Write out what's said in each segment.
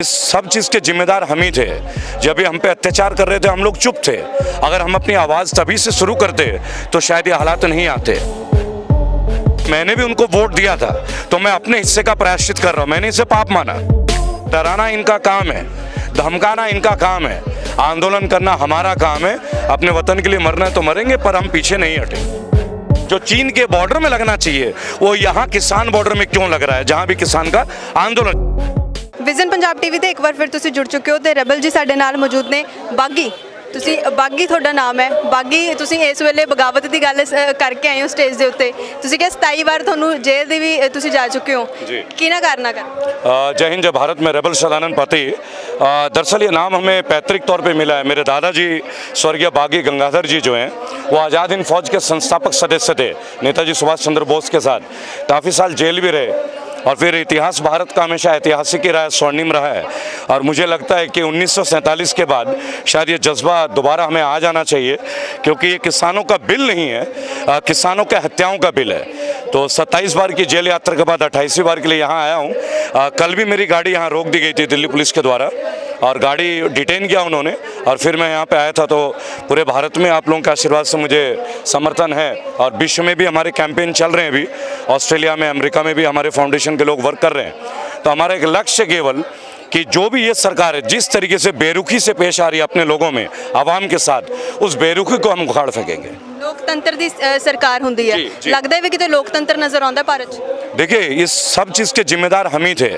इस सब चीज़ के जिम्मेदार हम ही थे। जब भी हम पे अत्याचार कर रहे थे हम लोग चुप थे। अगर हम अपनी आवाज़ तभी से शुरू करते तो शायद ये हालात नहीं आते। मैंने भी उनको वोट दिया था तो मैं अपने हिस्से का प्रायश्चित कर रहा हूँ। मैंने इसे पाप माना। डराना इनका काम है, धमकाना इनका काम है, आंदोलन करना हमारा काम है। अपने वतन के लिए मरना है तो मरेंगे, पर हम पीछे नहीं हटेंगे। जो चीन के बॉर्डर में लगना चाहिए वो यहाँ किसान बॉर्डर में क्यों लग रहा है, जहाँ भी किसान का आंदोलन। ਵਿਜ਼ਨ ਪੰਜਾਬ ਟੀਵੀ ਤੇ ਇੱਕ ਵਾਰ ਫਿਰ ਤੁਸੀਂ ਜੁੜ ਚੁੱਕੇ ਹੋ ਤੇ ਰੈਬਲ ਜੀ ਸਾਡੇ ਨਾਲ ਮੌਜੂਦ ਨੇ। ਬਾਗੀ ਤੁਸੀਂ ਬਾਗੀ ਤੁਹਾਡਾ ਨਾਮ ਹੈ। ਬਾਗੀ ਤੁਸੀਂ ਇਸ ਵੇਲੇ ਬਗਾਵਤ ਦੀ ਗੱਲ ਕਰਕੇ ਆਏ ਹੋ ਸਟੇਜ ਦੇ ਉੱਤੇ। ਤੁਸੀਂ ਕਿਹਾ 27 ਵਾਰ ਤੁਹਾਨੂੰ ਜੇਲ੍ਹ ਦੇ ਵੀ ਤੁਸੀਂ ਜਾ ਚੁੱਕੇ ਹੋ जी। ਕਿਹਨਾਂ ਕਾਰਨਾਂ ਕਰ। जय हिंद, जय भारत में रेबल सदानंद पति। दरअसल ये नाम हमें पैतृक तौर पे मिला है। मेरे दादाजी स्वर्गीय बागी गंगाधर जी जो हैं वो आज़ाद हिंद फौज के संस्थापक सदस्य थे नेताजी सुभाष चंद्र बोस के साथ। काफ़ी साल जेल भी रहे और फिर इतिहास भारत का हमेशा ऐतिहासिक ही रहा है, स्वर्णिम रहा है। और मुझे लगता है कि 1947 के बाद शायद ये जज्बा दोबारा हमें आ जाना चाहिए, क्योंकि ये किसानों का बिल नहीं है, किसानों के हत्याओं का बिल है। तो 27 बार की जेल यात्रा के बाद 28वीं बार के लिए यहाँ आया हूँ। कल भी मेरी गाड़ी यहाँ रोक दी गई थी दिल्ली पुलिस के द्वारा और गाड़ी डिटेन किया उन्होंने, और फिर मैं यहाँ पे आया था। तो पूरे भारत में आप लोगों के आशीर्वाद से मुझे समर्थन है और विश्व में भी हमारे कैंपेन चल रहे हैं। अभी ऑस्ट्रेलिया में, अमेरिका में भी हमारे फाउंडेशन के लोग वर्क कर रहे हैं। तो हमारा एक लक्ष्य केवल कि जो भी ये सरकार है जिस तरीके से बेरुखी से पेश आ रही है अपने लोगों में, आवाम के साथ, उस बेरुखी को हम उखाड़ फेंकेंगे। ਲੋਕਤੰਤਰ ਦੀ ਸਰਕਾਰ ਹੁੰਦੀ ਹੈ, जी। ਲੱਗਦਾ ਹੈ ਵੀ ਕਿਤੇ ਲੋਕਤੰਤਰ नजर आता है भारत 'ਚ। देखिए, इस सब चीज़ के जिम्मेदार हम ही थे।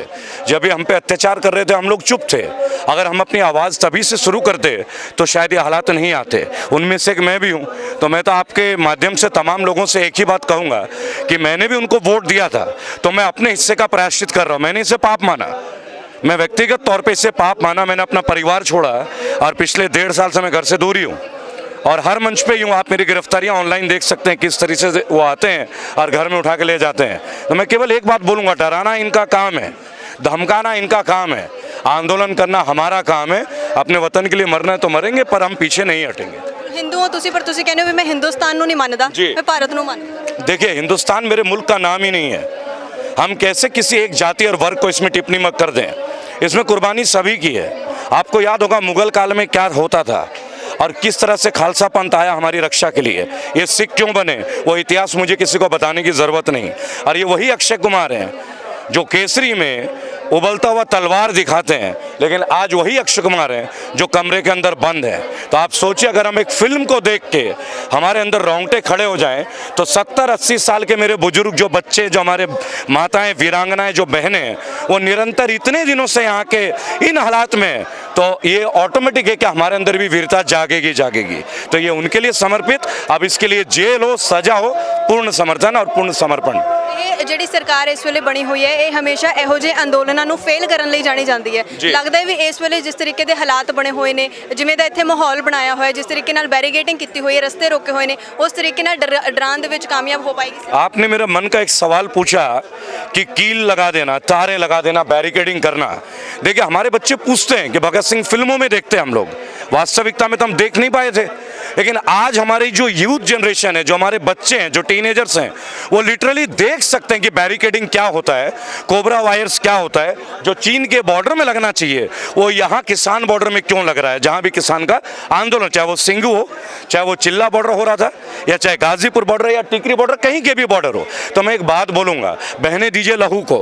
जब भी हम पे अत्याचार कर रहे थे हम लोग चुप थे। अगर हम अपनी आवाज़ तभी से शुरू करते तो शायद ये हालात नहीं आते। उनमें से एक मैं भी हूँ। तो मैं तो आपके माध्यम से तमाम लोगों से एक ही बात कहूँगा कि मैंने भी उनको वोट दिया था तो मैं अपने हिस्से का प्रायश्चित कर रहा हूँ। मैंने इसे पाप माना, मैं व्यक्तिगत तौर पे इसे पाप माना। मैंने अपना परिवार छोड़ा और पिछले 1.5 साल से मैं घर से दूरी हूँ और हर मंच पे यूँ आप मेरी गिरफ्तारियाँ ऑनलाइन देख सकते हैं किस तरीके से वो आते हैं और घर में उठा के ले जाते हैं। तो मैं केवल एक बात बोलूँगा, डराना इनका काम है, धमकाना इनका काम है, आंदोलन करना हमारा काम है। अपने वतन के लिए मरना है तो मरेंगे, पर हम पीछे नहीं हटेंगे। ਹਿੰਦੂ ਹੋ ਤੁਸੀਂ, ਪਰ ਤੁਸੀਂ ਕਹਿੰਦੇ ਹੋ ਵੀ ਮੈਂ ਹਿੰਦੁਸਤਾਨ ਨੂੰ ਨਹੀਂ ਮੰਨਦਾ, जी। ਮੈਂ ਭਾਰਤ ਨੂੰ ਮੰਨਦਾ। देखिए, हिंदुस्तान मेरे मुल्क का नाम ही नहीं है। हम कैसे किसी एक जाति और वर्ग को इसमें टिप्पणी मत कर दें। इसमें कुर्बानी सभी की है। आपको याद होगा मुगल काल में क्या होता था और किस तरह से खालसा पंथ आया हमारी रक्षा के लिए। ये सिख क्यों बने वो इतिहास मुझे किसी को बताने की ज़रूरत नहीं। और ये वही अक्षय कुमार हैं जो केसरी में उबलता हुआ तलवार दिखाते हैं, लेकिन आज वही अक्षय कुमार हैं जो कमरे के अंदर बंद है। तो आप सोचिए, अगर हम एक फिल्म को देख के हमारे अंदर रोंगटे खड़े हो जाएं तो 70-80 साल के मेरे बुजुर्ग, जो बच्चे, जो हमारे माताएं, वीरांगनाएं, जो बहनें हैं, वो निरंतर इतने दिनों से यहाँ के इन हालात में, तो ये ऑटोमेटिक है कि हमारे अंदर भी वीरता जागेगी जागेगी। तो ये उनके लिए समर्पित। अब इसके लिए जेल हो, सजा हो, पूर्ण समर्थन और पूर्ण समर्पण। ਇਹ ਜਿਹੜੀ ਸਰਕਾਰ ਇਸ ਵੇਲੇ ਬਣੀ ਹੋਈ ਹੈ ਇਹ ਹਮੇਸ਼ਾ ਇਹੋ ਜਿਹੇ ਅੰਦੋਲਨਾਂ ਨੂੰ ਫੇਲ ਕਰਨ ਲਈ ਜਾਣੀ ਜਾਂਦੀ ਹੈ। ਜੀ। ਲੱਗਦਾ ਹੈ ਵੀ ਇਸ ਵੇਲੇ ਜਿਸ ਤਰੀਕੇ ਦੇ ਹਾਲਾਤ ਬਣੇ ਹੋਏ ਨੇ, ਜਿਵੇਂ ਦਾ ਇੱਥੇ ਮਾਹੌਲ ਬਣਾਇਆ ਹੋਇਆ, ਜਿਸ ਤਰੀਕੇ ਨਾਲ ਬੈਰੀਗੇਟਿੰਗ ਕੀਤੀ ਹੋਈ ਹੈ, ਰਸਤੇ ਰੋਕੇ ਹੋਏ ਨੇ, ਉਸ ਤਰੀਕੇ ਨਾਲ ਡਰਾਉਣ ਦੇ ਵਿੱਚ ਕਾਮਯਾਬ ਹੋ ਪਾਏਗੀ। आपने मेरा मन का एक सवाल पूछा कि कील लगा देना, तारे लगा देना, बैरिकेडिंग करना। देखिए, हमारे बच्चे पूछते हैं कि भगत सिंह फिल्मों में देखते हैं हम लोग, वास्तविकता में तो हम देख नहीं पाए थे। लेकिन आज हमारी जो यूथ जनरेशन है, जो हमारे बच्चे हैं, जो टीनेजर्स हैं, वो लिटरली देख सकते हैं कि बैरिकेडिंग क्या होता है, कोबरा वायर्स क्या होता है। जो चीन के बॉर्डर में लगना चाहिए वो यहाँ किसान बॉर्डर में क्यों लग रहा है, जहाँ भी किसान का आंदोलन, चाहे वो सिंगू हो, चाहे वो चिल्ला बॉर्डर हो रहा था, या चाहे गाजीपुर बॉर्डर या टिकरी बॉर्डर, कहीं के भी बॉर्डर हो। तो मैं एक बात बोलूँगा, बहने दीजिए लहू को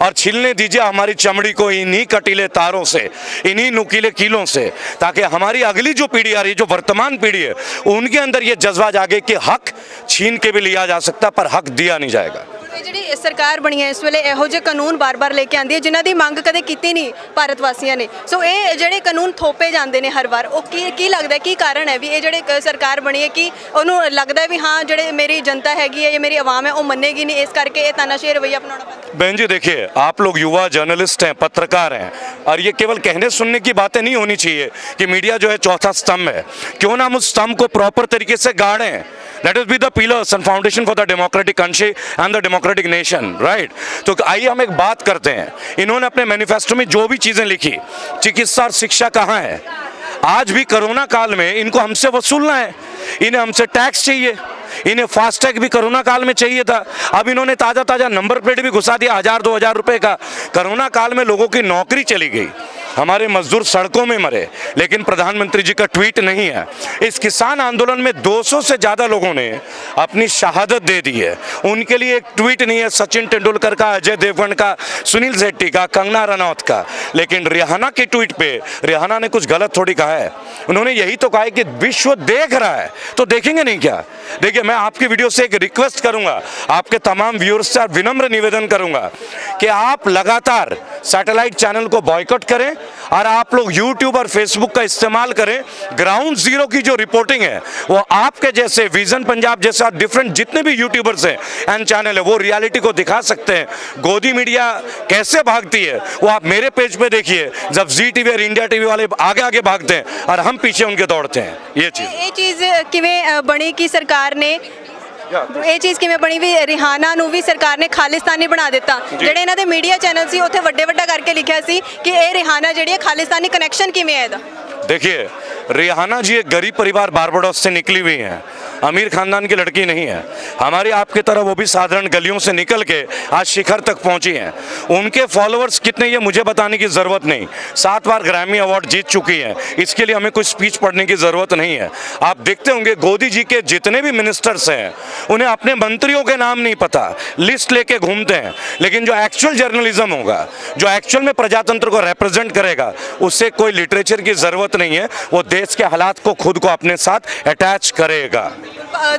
और छीलने दीजिए हमारी चमड़ी को इन्हीं कटीले तारों से, इन्हीं नुकीले कीलों से, ताकि हमारी अगली जो पीढ़ी आ रही है, जो वर्तमान पीढ़ी है, उनके अंदर ये जज्बा जागे कि हक छीन के भी लिया जा सकता पर हक दिया नहीं जाएगा। ਇਹ ਜਿਹੜੀ ਸਰਕਾਰ ਬਣੀ ਹੈ ਇਸ ਵੇਲੇ ਇਹੋ ਜਿਹੇ ਕਾਨੂੰਨ ਬਾਰ-ਬਾਰ ਲੈ ਕੇ ਆਉਂਦੀ ਹੈ ਜਿਨ੍ਹਾਂ ਦੀ ਮੰਗ ਕਦੇ ਕੀਤੀ ਨਹੀਂ ਭਾਰਤ ਵਾਸੀਆਂ ਨੇ। ਸੋ ਇਹ ਜਿਹੜੇ ਕਾਨੂੰਨ ਥੋਪੇ ਜਾਂਦੇ ਨੇ ਹਰ ਵਾਰ, ਉਹ ਕੀ ਲੱਗਦਾ ਕੀ ਕਾਰਨ ਹੈ ਵੀ ਇਹ ਜਿਹੜੇ ਸਰਕਾਰ ਬਣੀ ਹੈ ਕਿ ਉਹਨੂੰ ਲੱਗਦਾ है भी हाँ ਜਿਹੜੇ मेरी जनता हैगी है, ये मेरी आवाम है, वो मनेगी नहीं, इस करके ये तानाशाही रवैया अपनाना पड़ता है। बहन जी, देखिए, आप लोग युवा जर्नलिस्ट हैं, पत्रकार हैं, और ये केवल कहने सुनने की बातें नहीं होनी चाहिए कि मीडिया जो है चौथा स्तंभ है। क्यों ना हम उस स्तंभ को प्रॉपर तरीके से गाड़ें। Let us be the pillars and foundation for the democratic country and the democratic nation, right? तो आइए हम एक बात करते हैं। इन्होंने अपने मैनिफेस्टो में जो भी चीज़ें लिखी, चिकित्सा और शिक्षा कहाँ है? आज भी कोरोना काल में इनको हमसे वसूलना है इन्हें हमसे टैक्स चाहिए, इन्हें फास्टैग भी कोरोना काल में चाहिए था। अब इन्होंने ताज़ा ताज़ा नंबर प्लेट भी घुसा दिया 1000-2000 रुपए का। कोरोना काल में लोगों की नौकरी चली गई, हमारे मजदूर सड़कों में मरे, लेकिन प्रधानमंत्री जी का ट्वीट नहीं है। इस किसान आंदोलन में 200 से ज़्यादा लोगों ने अपनी शहादत दे दी है, उनके लिए एक ट्वीट नहीं है सचिन तेंदुलकर का, अजय देवगन का, सुनील शेट्टी का, कंगना रनौत का। लेकिन रिहाना के ट्वीट पे रिहाना ने कुछ गलत थोड़ी कहा है, उन्होंने यही तो कहा है कि विश्व देख रहा है, तो देखेंगे नहीं क्या? देखिए, मैं आपकी वीडियो से एक रिक्वेस्ट करूंगा, आपके तमाम व्यूअर्स से विनम्र निवेदन करूंगा कि आप लगातार सैटेलाइट चैनल को बॉयकॉट करें और आप लोग यूट्यूब और फेसबुक का इस्तेमाल करें। ग्राउंड जीरो की जो रिपोर्टिंग है वो आपके जैसे विजन पंजाब जैसा डिफरेंट जितने भी यूट्यूबर्स हैं एंड चैनल है वो रियलिटी को दिखा सकते हैं। गोदी मीडिया कैसे भागती है वो आप मेरे पेज पे देखिए, जब जी टीवी और इंडिया टीवी वाले आगे आगे भागते हैं और हम पीछे उनके दौड़ते हैं। ये चीज़ किवें बनी कि सरकार ने ਇਹ ਚੀਜ਼ ਕਿਵੇਂ ਬਣੀ ਵੀ ਰਿਹਾਨਾ ਨੂੰ ਵੀ ਸਰਕਾਰ ਨੇ ਖਾਲਿਸਤਾਨੀ ਬਣਾ ਦਿੱਤਾ। ਜਿਹੜੇ ਇਹਨਾਂ ਦੇ ਮੀਡੀਆ ਚੈਨਲ ਸੀ ਉੱਥੇ ਵੱਡੇ ਵੱਡਾ ਕਰਕੇ ਲਿਖਿਆ ਸੀ ਕਿ ਇਹ ਰਿਹਾਨਾ ਜਿਹੜੀ ਹੈ ਖਾਲਿਸਤਾਨੀ ਕਨੈਕਸ਼ਨ ਕਿਵੇਂ ਹੈ ਇਹਦਾ। देखिए, रिहाना जी एक गरीब परिवार बारबाडोस से निकली हुई हैं, अमीर खानदान की लड़की नहीं है। हमारी आपकी तरह वो भी साधारण गलियों से निकल के आज शिखर तक पहुंची हैं। उनके फॉलोअर्स कितने ये मुझे बताने की ज़रूरत नहीं। 7 बार ग्रैमी अवार्ड जीत चुकी हैं, इसके लिए हमें कोई स्पीच पढ़ने की ज़रूरत नहीं है। आप देखते होंगे गोदी जी के जितने भी मिनिस्टर्स हैं उन्हें अपने मंत्रियों के नाम नहीं पता, लिस्ट लेके घूमते हैं। लेकिन जो एक्चुअल जर्नलिज्म होगा, जो एक्चुअल में प्रजातंत्र को रिप्रेजेंट करेगा, उससे कोई लिटरेचर की ज़रूरत नहीं है। वो देश के हालात को खुद को अपने साथ अटैच करेगा।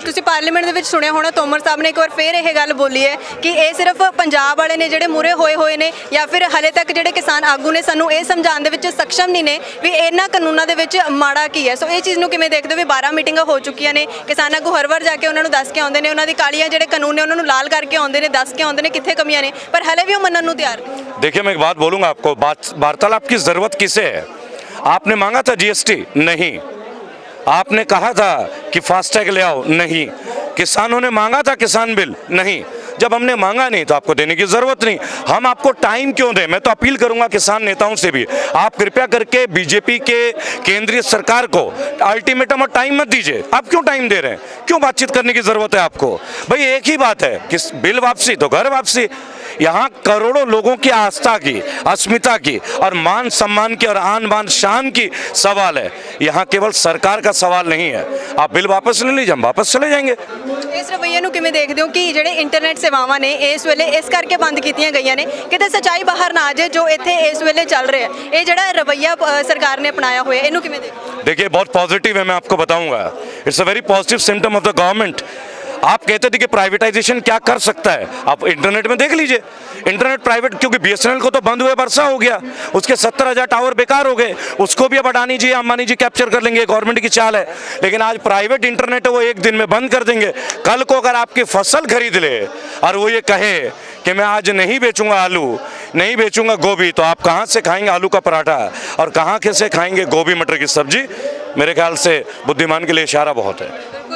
ਤੁਸੀਂ ਪਾਰਲੀਮੈਂਟ ਦੇ ਵਿੱਚ ਸੁਣਿਆ ਹੋਣਾ ਤੋਮਰ ਸਾਹਿਬ ਨੇ ਇੱਕ ਵਾਰ ਫੇਰ ਇਹ ਗੱਲ ਬੋਲੀ ਹੈ ਕਿ ਇਹ ਸਿਰਫ ਪੰਜਾਬ ਵਾਲੇ ਨੇ ਜਿਹੜੇ ਮੂਰੇ ਹੋਏ ਨੇ ਜਾਂ ਫਿਰ ਹਲੇ ਤੱਕ ਜਿਹੜੇ ਕਿਸਾਨ ਆਗੂ ਨੇ ਸਾਨੂੰ ਇਹ ਸਮਝਾਉਣ ਦੇ ਵਿੱਚ ਸક્ષਮ ਨਹੀਂ ਨੇ ਵੀ ਇਹਨਾਂ ਕਾਨੂੰਨਾਂ ਦੇ ਵਿੱਚ ਮਾੜਾ ਕੀ ਹੈ। ਸੋ ਇਹ ਚੀਜ਼ ਨੂੰ ਕਿਵੇਂ ਦੇਖਦੇ ਹੋ ਵੀ 12 ਮੀਟਿੰਗਾਂ ਹੋ ਚੁੱਕੀਆਂ ਨੇ, ਕਿਸਾਨ ਆਗੂ ਹਰ ਵਾਰ ਜਾ ਕੇ ਉਹਨਾਂ ਨੂੰ ਦੱਸ ਕੇ ਆਉਂਦੇ ਨੇ, ਉਹਨਾਂ ਦੀ ਕਾਲੀਆਂ ਜਿਹੜੇ ਕਾਨੂੰਨ ਨੇ ਉਹਨਾਂ ਨੂੰ ਲਾਲ ਕਰਕੇ ਆਉਂਦੇ ਨੇ, ਦੱਸ ਕੇ ਆਉਂਦੇ ਨੇ ਕਿੱਥੇ ਕਮੀਆਂ ਨੇ, ਪਰ ਹਲੇ ਵੀ ਉਹ ਮੰਨਣ ਨੂੰ ਤਿਆਰ ਨਹੀਂ। देखिए, मैं एक बात बोलूँगा आपको, वार्तालाप की ज़रूरत किसे है? आपने मांगा था जीएसटी? नहीं। आपने कहा था कि फास्टैग ले आओ? नहीं। किसानों ने मांगा था किसान बिल? नहीं। जब हमने मांगा नहीं तो आपको देने की ज़रूरत नहीं। हम आपको टाइम क्यों दें? मैं तो अपील करूंगा किसान नेताओं से भी, आप कृपया करके बीजेपी के केंद्रीय सरकार को अल्टीमेटम और टाइम मत दीजिए। आप क्यों टाइम दे रहे हैं? क्यों बातचीत करने की ज़रूरत है आपको? भाई एक ही बात है कि बिल वापसी तो घर वापसी। यहाँ करोड़ों लोगों की आस्था की, अस्मिता की और मान सम्मान की और आन बान शान की सवाल है। यहाँ केवल सरकार का सवाल नहीं है। आप बिल वापस ले लीजिए, हम वापस चले जाएंगे। ਇਸ ਰਵੱਈਏ ਨੂੰ ਕਿਵੇਂ ਦੇਖਦੇ ਹੋ ਕਿ ਜਿਹੜੇ ਇੰਟਰਨੈਟ ਸੇਵਾਵਾਂ ਨੇ ਇਸ ਵੇਲੇ ਇਸ ਕਰਕੇ ਬੰਦ ਕੀਤੀਆਂ ਗਈਆਂ ਨੇ ਕਿਤੇ ਸੱਚਾਈ ਬਾਹਰ ਨਾ ਆ ਜਾਏ ਜੋ ਇੱਥੇ ਇਸ ਵੇਲੇ ਚੱਲ ਰਿਹਾ ਹੈ। ਇਹ ਜਿਹੜਾ ਰਵੱਈਆ ਸਰਕਾਰ ਨੇ ਅਪਣਾਇਆ ਹੋਇਆ ਇਹਨੂੰ ਕਿਵੇਂ ਦੇਖਦੇ ਹੋ? देखिए, बहुत पॉजिटिव है, मैं आपको बताऊंगा। It's a very positive symptom of the government. आप कहते थे कि प्राइवेटाइजेशन क्या कर सकता है, आप इंटरनेट में देख लीजिए। इंटरनेट प्राइवेट, क्योंकि बीएसएनएल को तो बंद हुए बरसा हो गया, उसके 70,000 टावर बेकार हो गए, उसको भी अब अडानी जी अंबानी जी कैप्चर कर लेंगे, गवर्नमेंट की चाल है। लेकिन आज प्राइवेट इंटरनेट है वो एक दिन में बंद कर देंगे। कल को अगर आपकी फसल खरीद ले और वो ये कहे कि मैं आज नहीं बेचूंगा आलू, नहीं बेचूंगा गोभी, तो आप कहाँ से खाएंगे आलू का पराठा और कहाँ से खाएंगे गोभी मटर की सब्जी? मेरे ख्याल से बुद्धिमान के लिए इशारा बहुत है।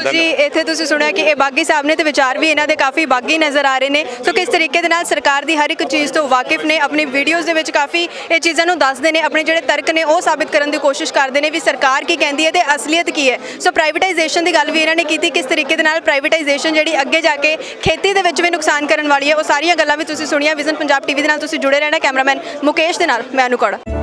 ਜੀ ਇੱਥੇ ਤੁਸੀਂ ਸੁਣਿਆ ਕਿ ਇਹ ਬਾਗੀ ਸਾਹਿਬ ਨੇ ਤੇ ਵਿਚਾਰ ਵੀ ਇਹਨਾਂ ਦੇ ਕਾਫੀ ਬਾਗੀ ਨਜ਼ਰ ਆ ਰਹੇ ਨੇ। ਸੋ ਕਿਸ ਤਰੀਕੇ ਦੇ ਨਾਲ ਸਰਕਾਰ ਦੀ ਹਰ ਇੱਕ ਚੀਜ਼ ਤੋਂ ਵਾਕਿਫ ਨੇ, ਆਪਣੀ ਵੀਡੀਓਜ਼ ਦੇ ਵਿੱਚ ਕਾਫੀ ਇਹ ਚੀਜ਼ਾਂ ਨੂੰ ਦੱਸਦੇ ਨੇ, ਆਪਣੇ ਜਿਹੜੇ ਤਰਕ ਨੇ ਉਹ ਸਾਬਿਤ ਕਰਨ ਦੀ ਕੋਸ਼ਿਸ਼ ਕਰਦੇ ਨੇ ਵੀ ਸਰਕਾਰ ਕੀ ਕਹਿੰਦੀ ਹੈ ਤੇ ਅਸਲੀਅਤ ਕੀ ਹੈ। ਸੋ ਪ੍ਰਾਈਵੇਟਾਈਜੇਸ਼ਨ ਦੀ ਗੱਲ ਵੀ ਇਹਨਾਂ ਨੇ ਕੀਤੀ, ਕਿਸ ਤਰੀਕੇ ਦੇ ਨਾਲ ਪ੍ਰਾਈਵੇਟਾਈਜੇਸ਼ਨ ਜਿਹੜੀ ਅੱਗੇ ਜਾ ਕੇ ਖੇਤੀ ਦੇ ਵਿੱਚ ਵੀ ਨੁਕਸਾਨ ਕਰਨ ਵਾਲੀ ਹੈ। ਉਹ ਸਾਰੀਆਂ ਗੱਲਾਂ ਵੀ ਤੁਸੀਂ ਸੁਣੀਆਂ। ਵਿਜ਼ਨ ਪੰਜਾਬ ਟੀਵੀ ਦੇ ਨਾਲ ਤੁਸੀਂ ਜੁੜੇ ਰਹਿਣਾ। ਕੈਮਰਾਮੈਨ ਮੁਕੇਸ਼ ਦੇ ਨਾਲ ਮੈਂ ਅਨੂ ਕੌੜਾ।